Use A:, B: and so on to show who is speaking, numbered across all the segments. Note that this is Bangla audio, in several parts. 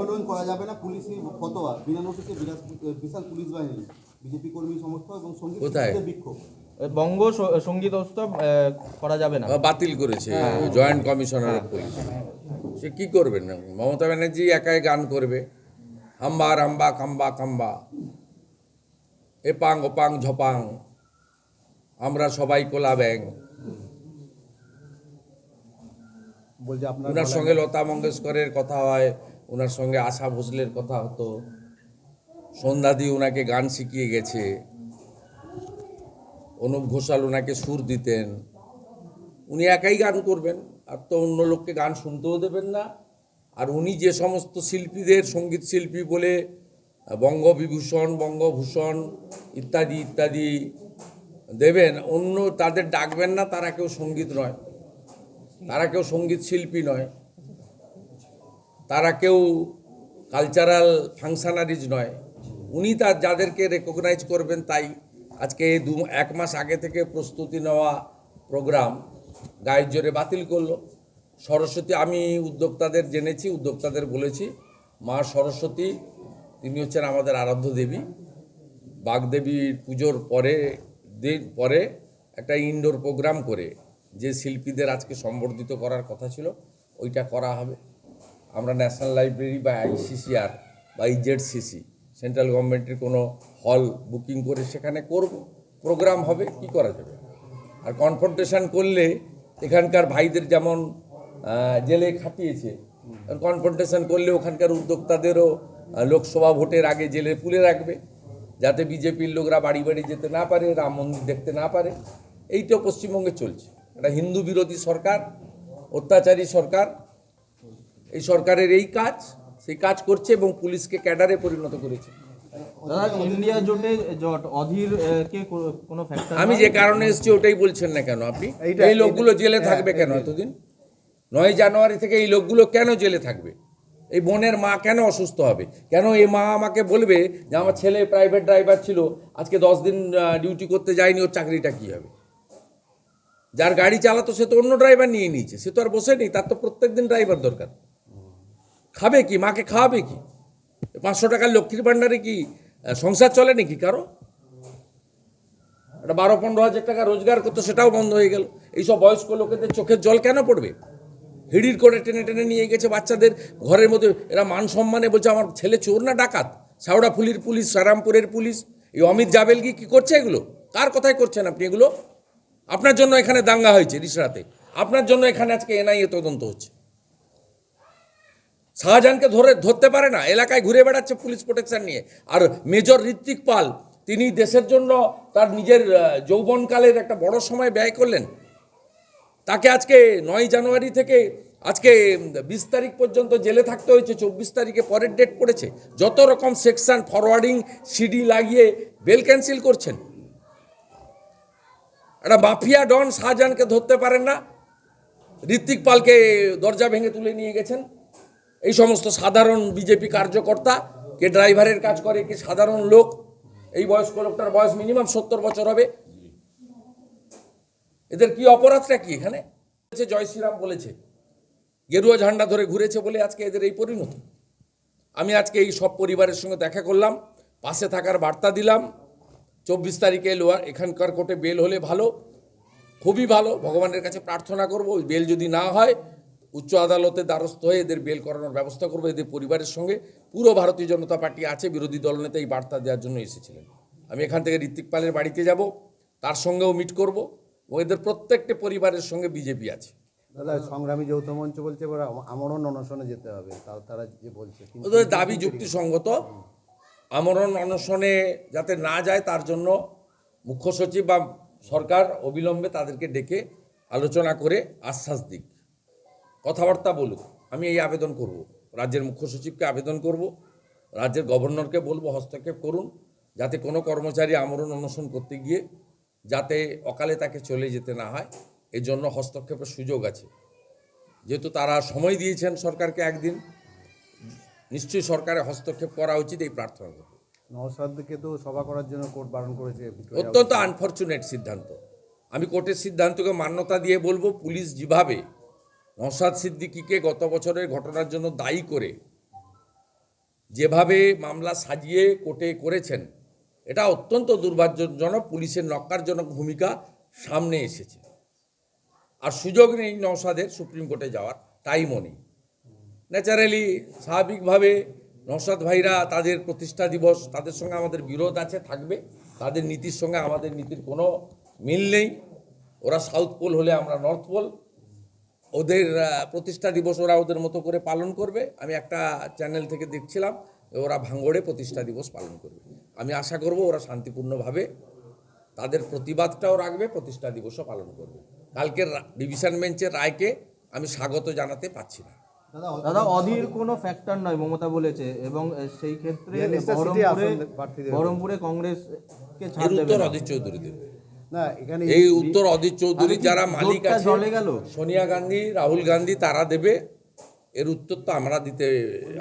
A: আন্দোলন করা যাবে না, পুলিশি ফতোয়া, বিনা নোটিশে বিশাল পুলিশ বাহিনী, বিজেপি কর্মী সমর্থক এবং সঙ্গীত
B: কোথায়?
A: শিল্পীদের বিক্ষোভ।
C: বঙ্গ সঙ্গীত উৎসব করা যাবে না।
B: বাতিল করেছে জয়েন্ট কমিশনার অফ পুলিশ। সে কি করবেন? মমতা ব্যানার্জি একাই গান করবে, হাম্বা রাম্বা কাম্বা কাম্বা, এপাং ওপাং ঝপাং, আমরা সবাই কোলা ব্যাং।
A: বলছে আপনার
B: ওনার সঙ্গে লতা মঙ্গেশকরের কথা হয়, ওনার সঙ্গে আশা ভোসলের কথা হতো, সন্ধ্যাদি ওনাকে গান শিখিয়ে গেছে, অনুপ ঘোষাল ওনাকে সুর দিতেন। উনি একাই গান করবেন, আর তো অন্য লোককে গান শুনতেও দেবেন না। আর উনি যে সমস্ত শিল্পীদের সঙ্গীত শিল্পী বলে বঙ্গবিভূষণ, বঙ্গভূষণ ইত্যাদি ইত্যাদি দেবেন, অন্য তাদের ডাকবেন না। তারা কেউ সঙ্গীত নয়, তারা কেউ সঙ্গীত শিল্পী নয়, তারা কেউ কালচারাল ফাংশনারিজ নয়। উনি তার যাদেরকে রেকগনাইজ করবেন, তাই আজকে এক মাস আগে থেকে প্রস্তুতি নেওয়া প্রোগ্রাম গায়ের জোরে বাতিল করলো। সরস্বতী, আমি উদ্যোক্তাদের জেনেছি, উদ্যোক্তাদের বলেছি, মা সরস্বতী তিনি হচ্ছেন আমাদের আরাধ্য দেবী। বাগদেবীর পুজোর পরে একটা ইনডোর প্রোগ্রাম করে যে শিল্পীদের আজকে সম্বর্ধিত করার কথা ছিল, ওইটা করা হবে। আমরা ন্যাশনাল লাইব্রেরি বা আইসিসিআর বা ইজেডসিসি সেন্ট্রাল গভর্নমেন্টের কোনো হল বুকিং করে সেখানে করব, প্রোগ্রাম হবে। কি করা যাবে? আর কনফ্রন্টেশন করলে এখানকার ভাইদের যেমন জেলে খাটিয়েছে, কনফ্রন্টেশন করলে ওখানকার উদ্যোক্তাদেরও লোকসভা ভোটের আগে জেলে পুলে রাখবে, যাতে বিজেপির লোকরা বাড়ি বাড়ি যেতে না পারে, রাম মন্দির দেখতে না পারে। এইটা পশ্চিমবঙ্গে চলছে। একটা হিন্দু বিরোধী সরকার, অত্যাচারী সরকার। এই সরকারের এই কাজ, সেই কাজ করছে এবং পুলিশকে ক্যাডারে পরিণত করেছে।
C: দাদা, ইন্ডিয়া জোট অধীর কে কোনো ফ্যাক্টর?
B: আমি যে কারণে এসেছি ওটাই বলছেন না কেন আপনি? এই লোকগুলো জেলে থাকবে কেন এতদিন? 9 জানুয়ারি থেকে এই লোকগুলো কেন জেলে থাকবে? এই বোনের মা কেন অসুস্থ হবে? কেন এই মা আমাকে বলবে যে আমার ছেলে প্রাইভেট ড্রাইভার ছিল, আজকে 10 দিন ডিউটি করতে যায়নি, ওর চাকরিটা কি হবে? যার গাড়ি চালাতো সে তো অন্য ড্রাইভার নিয়ে নিয়েছে, সে তো আর বসে নেই, তার তো প্রত্যেক দিন ড্রাইভার দরকার। খাবে কি? মাকে খাওয়াবে কি? 500 টাকার লক্ষ্মীর ভাণ্ডারে কি সংসার চলে নাকি কারো? একটা 12-15 হাজার টাকা রোজগার করতো, সেটাও বন্ধ হয়ে গেল। এইসব বয়স্ক লোকেদের চোখের জল কেন পড়বে? হিড়ির করে টেনে টেনে নিয়ে গেছে বাচ্চাদের ঘরের মধ্যে। এরা মান সম্মানে বলছে আমার ছেলে চোর না ডাকাত। শাওড়াফুলির পুলিশ, সারামপুরের পুলিশ, এই অমিত জাবেলগি কি করছে এগুলো? কার কথাই করছেন আপনি এগুলো? আপনার জন্য এখানে দাঙ্গা হয়েছে রিসরাতে, আপনার জন্য এখানে আজকে এনআইএ তদন্ত হচ্ছে। শাহজাহানকে ধরতে পারে না, এলাকায় ঘুরে বেড়াচ্ছে পুলিশ প্রোটেকশন নিয়ে। আর মেজর ঋত্বিক পাল, তিনি দেশের জন্য তার নিজের যৌবনকালের একটা বড় সময় ব্যয় করলেন। তাকে আজকে 9 জানুয়ারি থেকে আজকে 20 তারিখ পর্যন্ত জেলে থাকতে হয়েছে। 24 তারিখে পরের ডেট পড়েছে। যত রকম সেকশন ফরওয়ার্ডিং সিডি লাগিয়ে বেল ক্যান্সেল করছেন। একটা মাফিয়া ডন শাহজাহানকে ধরতে পারেন না, ঋত্বিক পালকে দরজা ভেঙে তুলে নিয়ে গেছেন। এই সমস্ত সাধারণ বিজেপি কার্যকর্তা, কে ড্রাইভারের কাজ করে, কি সাধারণ লোক, এই বয়স্ক লোকটার বয়স মিনিমাম 70 বছর হবে। এদের কি অপরাধটা কি? এখানে জয় শ্রীরাম বলেছে, গেরুয়া ঝান্ডা ধরে ঘুরেছে বলে আজকে এদের এই পরিণতি। আমি আজকে এই সব পরিবারের সঙ্গে দেখা করলাম, পাশে থাকার বার্তা দিলাম। 24 তারিখে এখানকার কোর্টে বেল হলে ভালো, খুবই ভালো। ভগবানের কাছে প্রার্থনা করব, ওই বেল যদি না হয় উচ্চ আদালতে দ্বারস্থ হয়ে এদের বেল করানোর ব্যবস্থা করবো। এদের পরিবারের সঙ্গে পুরো ভারতীয় জনতা পার্টি আছে। বিরোধী দলনেতা এই বার্তা দেওয়ার জন্য এসেছিলেন। আমি এখান থেকে ঋত্বিক পালের বাড়িতে যাব, তার সঙ্গেও মিট করব। ও এদের প্রত্যেকটা পরিবারের সঙ্গে বিজেপি আছে।
A: দাদা, সংগ্রামী যৌথ মঞ্চ বলছে এবার আমরণ অনশনে যেতে হবে, তারা যে বলছে
B: ওদের দাবি যুক্তিসঙ্গত। আমরণ অনশনে যাতে না যায় তার জন্য মুখ্য সচিব বা সরকার অবিলম্বে তাদেরকে ডেকে আলোচনা করে আশ্বাস দিক, কথাবার্তা বলুক। আমি এই আবেদন করব, রাজ্যের মুখ্য সচিবকে আবেদন করব, রাজ্যের গভর্নরকে বলবো হস্তক্ষেপ করুন, যাতে কোনো কর্মচারী আমরণ অনশন করতে গিয়ে যাতে অকালে তাকে চলে যেতে না হয়। এর জন্য হস্তক্ষেপের সুযোগ আছে। যেহেতু তারা সময় দিয়েছেন সরকারকে একদিন, নিশ্চয়ই সরকারের হস্তক্ষেপ করা উচিত, এই প্রার্থনা করব।
A: নওশাদকে তো সভা করার জন্য কোর্ট বারণ করেছে।
B: অত্যন্ত আনফর্চুনেট সিদ্ধান্ত। আমি কোর্টের সিদ্ধান্তকে মান্যতা দিয়ে বলবো, পুলিশ যেভাবে নওশাদ সিদ্দিকীকে গত বছরের ঘটনার জন্য দায়ী করে যেভাবে মামলা সাজিয়ে কোর্টে করেছেন, এটা অত্যন্ত দুর্ভাগ্যজনক। পুলিশের নক্কারজনক ভূমিকা সামনে এসেছে। আর সুযোগ নেই নওশাদের সুপ্রিম কোর্টে যাওয়ার, টাইমও নেই। ন্যাচারালি স্বাভাবিকভাবে নওশাদ ভাইরা তাদের প্রতিষ্ঠা দিবস, তাদের সঙ্গে আমাদের বিরোধ আছে, থাকবে। তাদের নীতির সঙ্গে আমাদের নীতির কোনো মিল নেই। ওরা সাউথ পোল হলে আমরা নর্থ পোল। ওদের প্রতিষ্ঠা দিবস ওরা ওদের মতো করে পালন করবে। আমি একটা চ্যানেল থেকে দেখছিলাম ওরা ভাঙড়ে প্রতিষ্ঠা দিবস পালন করবে। আমি আশা করব ওরা শান্তিপূর্ণভাবে তাদের প্রতিবাদটাও রাখবে, প্রতিষ্ঠা দিবসও পালন করবে। কালকের ডিভিশন বেঞ্চের রায়কে আমি স্বাগত জানাতে পারছি না।
C: দাদা, অধীর কোনো ফ্যাক্টর নয় মমতা বলেছে, এবং সেই ক্ষেত্রে বহরমপুরে কংগ্রেসকে ছাড়
B: এর
C: দেবে
B: উত্তর
C: না।
B: অধীর চৌধুরী দেবে।
A: না, এখানে
B: এই উত্তর অধীর চৌধুরী
C: তাহলে কি
B: যারা মালিক
C: জোটটা
B: আছে,
C: জলে গেল?
B: সোনিয়া গান্ধী, রাহুল গান্ধী, তারা দেবে। এর উত্তর তো আমরা দিতে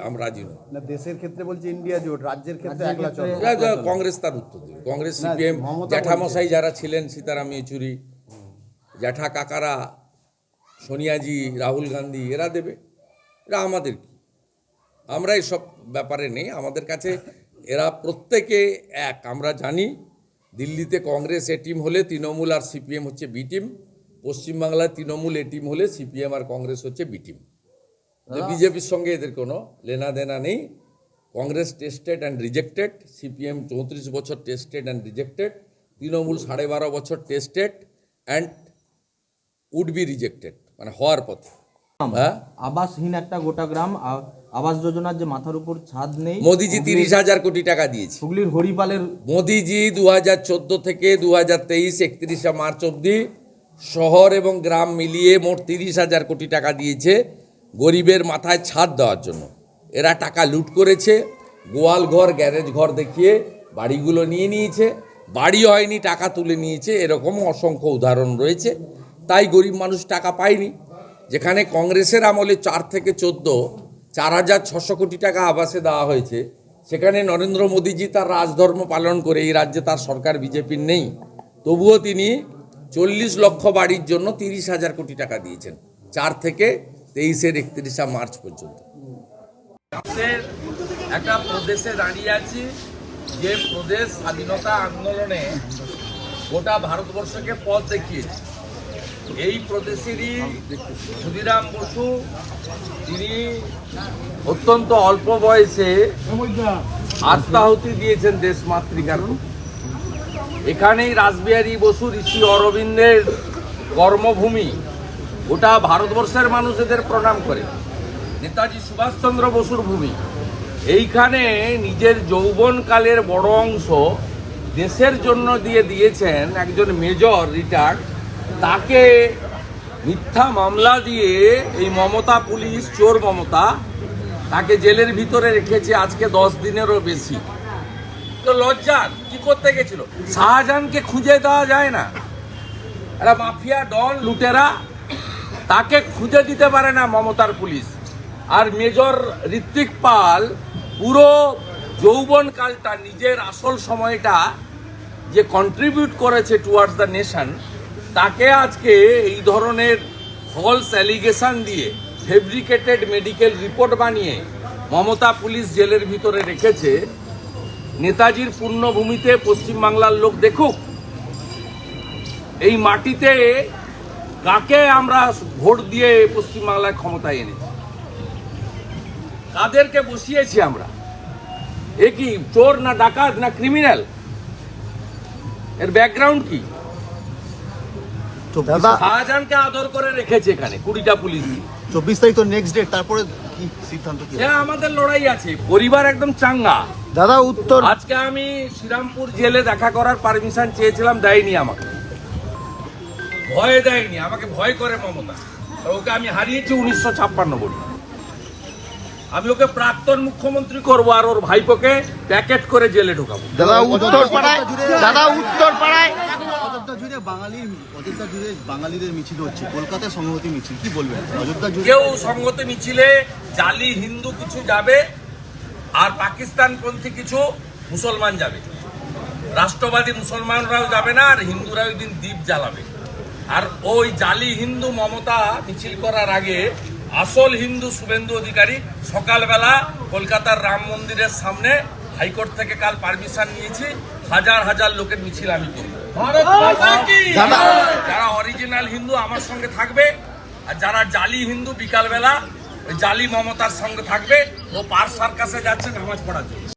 B: আমরা রাজি নই।
A: না, দেশের ক্ষেত্রে বলছে ইন্ডিয়া জোট, রাজ্যের ক্ষেত্রে
C: রাজ্যের
A: একলা চল।
C: ক্ষেত্রে-
B: কংগ্রেস তার উত্তর দেবে। কংগ্রেস,
A: না,
B: সিপিএম,
A: মমতা
B: জ্যাঠামশাই যারা ছিলেন, সীতারাম ইয়েচুরি, জ্যাঠা কাকারা, সোনিয়াজি, রাহুল গান্ধী, এরা দেবে। এরা আমাদের কি, আমরা এসব ব্যাপারে নেই। আমাদের কাছে এরা প্রত্যেকে এক। আমরা জানি দিল্লিতে কংগ্রেস এ টিম হলে তৃণমূল আর সিপিএম হচ্ছে বি টিম, পশ্চিমবাংলায় তৃণমূল এ টিম হলে সিপিএম আর কংগ্রেস হচ্ছে বি টিম। বিজেপির সঙ্গে এদের কোনো লেনা দেনা নেই। Congress tested and rejected, CPM 34 বছর টেস্টেড অ্যান্ড রিজেক্টেড, তৃণমূল 12.5 বছর tested and would be rejected, মানে হওয়ার পথে। হ্যাঁ,
C: আবাসহীন একটা গোটা গ্রাম, আবাস যোজনার যে মাথার উপর ছাদ নেই।
B: মোদিজি 30,000 কোটি টাকা দিয়েছে।
C: হুগলির হরিপালের
B: মোদিজি 2014 থেকে 2023 31শে মার্চ অবধি শহর এবং গ্রাম মিলিয়ে মোট 30,000 কোটি টাকা দিয়েছে গরিবের মাথায় ছাদ দেওয়ার জন্য। এরা টাকা লুট করেছে, গোয়াল ঘর, গ্যারেজ ঘর দেখিয়ে বাড়িগুলো নিয়ে নিয়েছে। বাড়ি হয়নি, টাকা তুলে নিয়েছে। এরকম অসংখ্য উদাহরণ রয়েছে। তাই গরিব মানুষ টাকা পায়নি। যেখানে কংগ্রেসের আমলে 4 থেকে 14 4,600 কোটি টাকা আবাসে দেওয়া হয়েছে, সেখানে নরেন্দ্র মোদীজি তার রাজধর্ম পালন করে, এই রাজ্যে তার সরকার বিজেপির নেই, তবুও তিনি 40 লক্ষ বাড়ির জন্য 30,000 কোটি টাকা দিয়েছেন 4 থেকে 23-এর 31শে মার্চ পর্যন্ত। একটা প্রদেশে দাঁড়িয়ে আছি, যে প্রদেশ স্বাধীনতা আন্দোলনে গোটা ভারতবর্ষকে পথ দেখিয়েছে। এই প্রদেশেরই ক্ষুদিরাম বসু, তিনি অত্যন্ত অল্প বয়সে আত্মাহুতি দিয়েছেন দেশ মাতৃকার। এখানেই রাসবিহারী বসু, ঋষি অরবিন্দের কর্মভূমি। গোটা ভারতবর্ষের মানুষ এদের প্রণাম করে। নেতাজি সুভাষচন্দ্র বসুর ভূমি। এইখানে নিজের যৌবনকালের বড় অংশ দেশের জন্য দিয়ে দিয়েছেন একজন মেজর রিটায়ার্ড। তাকে মিথ্যা মামলা দিয়ে এই মমতা পুলিশ, চোর মমতা, তাকে জেলের ভিতরে রেখেছে আজকে 10 দিনেরও বেশি। তো লজ্জার কি করতে গেছিল? শাহজাহানকে খুঁজে দেওয়া যায় না? এরা মাফিয়া, ডন, লুটেরা, তাকে খুঁজে দিতে পারে না মমতার পুলিশ। আর মেজর ঋত্বিক পাল পুরো যৌবনকালটা, নিজের আসল সময়টা যে কন্ট্রিবিউট করেছে টুয়ার্ডস দ্য নেশন, তাকে আজকে এই ধরনের ফলস অ্যালিগেশন দিয়ে, ফেব্রিকেটেড মেডিকেল রিপোর্ট বানিয়ে মমতা পুলিশ জেলের ভিতরে রেখেছে। নেতাজির পুণ্যভূমিতে পশ্চিমবাংলার লোক দেখুক এই মাটিতে কাকে আমরা ভোট দিয়ে পশ্চিমবাংলায় ক্ষমতায় এনেছি, কাদেরকে বসিয়েছি আমরা। এ কি চোর না ডাকাত না ক্রিমিনাল? এর ব্যাকগ্রাউন্ড কি? শাহজাহানকে আদর করে রেখেছে এখানে 20টা পুলিশ।
D: 24 তারিখ তো নেক্সট ডেট, তারপরে কি সিদ্ধান্ত কি?
B: আমাদের লড়াই আছে, পরিবার একদম চাঙ্গা।
D: দাদা উত্তর,
B: আজকে আমি শ্রীরামপুর জেলে দেখা করার পারমিশন চেয়েছিলাম, দেয়নি আমাকে, ভয় দেয়নি আমাকে, ভয় করে মমতা। ওকে আমি হারিয়েছি 1956 বলি। আমি ওকে প্রাক্তন মুখ্যমন্ত্রী করবো, আর ওর ভাইপোকে প্যাকেট করে জেলে ঢোকাবো।
D: দাদা উত্তরপাড়ায়, দাদা উত্তরপাড়ায়
A: অযোধ্যা জুড়ে বাঙালিদের মিছিল হচ্ছে, কলকাতায় সংহতি মিছিল, কি বলবেন? অযোধ্যা জুড়ে
B: কেউ সংগত মিছিলে জালি হিন্দু কিছু যাবে, আর পাকিস্তানপন্থী কিছু মুসলমান যাবে। রাষ্ট্রবাদী মুসলমানরাও যাবে না, আর হিন্দুরা ওই দিন দ্বীপ জ্বালাবে। আর ওই জালি হিন্দু মমতা মিছিল করার আগে আসল হিন্দু শুভেন্দু অধিকারী সকালবেলা কলকাতার রাম মন্দিরের সামনে হাইকোর্ট থেকে কাল পারমিশন নিয়েছি, হাজার হাজার লোকের মিছিল আমি করব। যারা অরিজিনাল হিন্দু আমার সঙ্গে থাকবে, আর যারা জালি হিন্দু বিকালবেলা ওই জালি মমতার সঙ্গে থাকবে। ও পার্ক সার্কাসে যাচ্ছে নামাজ পড়ার জন্য।